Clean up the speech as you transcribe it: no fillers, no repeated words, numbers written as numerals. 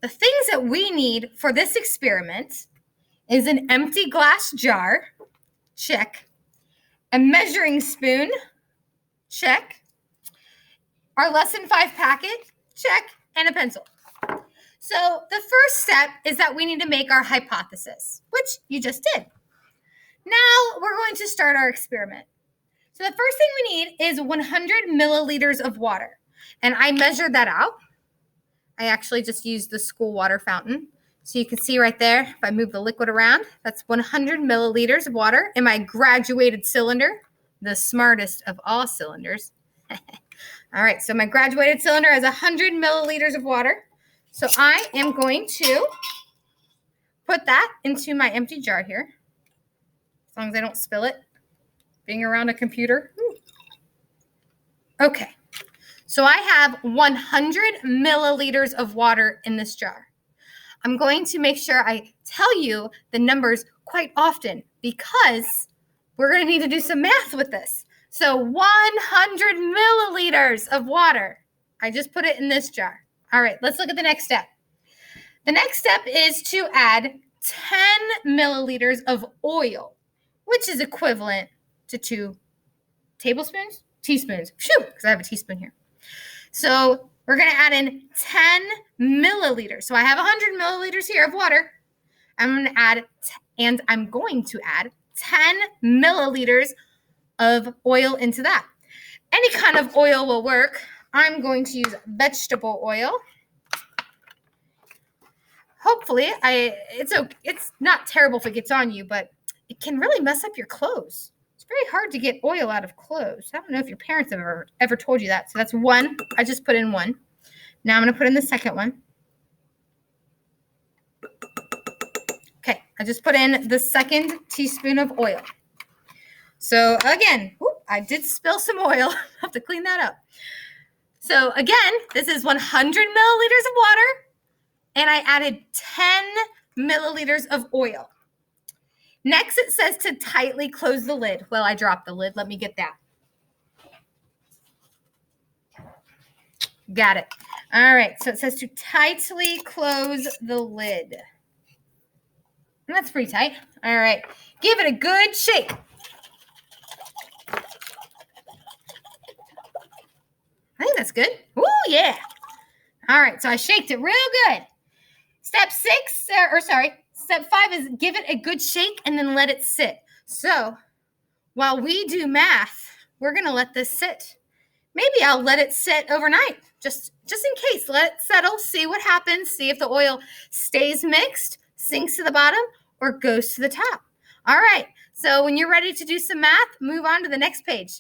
the things that we need for this experiment is an empty glass jar, check. A measuring spoon, check. Our lesson 5 packet, check. And a pencil. So the first step is that we need to make our hypothesis, which you just did. Now we're going to start our experiment. So the first thing we need is 100 milliliters of water. And I measured that out. I actually just used the school water fountain. So you can see right there, if I move the liquid around, that's 100 milliliters of water in my graduated cylinder, the smartest of all cylinders. All right, so my graduated cylinder has 100 milliliters of water. So I am going to put that into my empty jar here, as long as I don't spill it, being around a computer. Okay, so I have 100 milliliters of water in this jar. I'm going to make sure I tell you the numbers quite often because we're going to need to do some math with this. So 100 milliliters of water. I just put it in this jar. All right, let's look at the next step. The next step is to add 10 milliliters of oil, which is equivalent to 2 tablespoons? Teaspoons. Phew, because I have a teaspoon here. So we're going to add in 10 milliliters. So I have 100 milliliters here of water. I'm going to add 10 milliliters of oil into that. Any kind of oil will work. I'm going to use vegetable oil. Hopefully, it's not terrible if it gets on you, but it can really mess up your clothes. It's very hard to get oil out of clothes. I don't know if your parents have ever told you that. So that's 1. I just put in 1. Now I'm going to put in the second one. Okay, I just put in the second teaspoon of oil. So again, I did spill some oil. I'll have to clean that up. So again, this is 100 milliliters of water, and I added 10 milliliters of oil. Next, it says to tightly close the lid. Well, I dropped the lid. Let me get that. Got it. All right, so it says to tightly close the lid. And that's pretty tight. All right, give it a good shake. I think that's good. Ooh, yeah. All right, so I shaked it real good. Step 5 is give it a good shake and then let it sit. So while we do math, we're going to let this sit. Maybe I'll let it sit overnight, just in case. Let it settle, see what happens, see if the oil stays mixed, sinks to the bottom, or goes to the top. All right, so when you're ready to do some math, move on to the next page.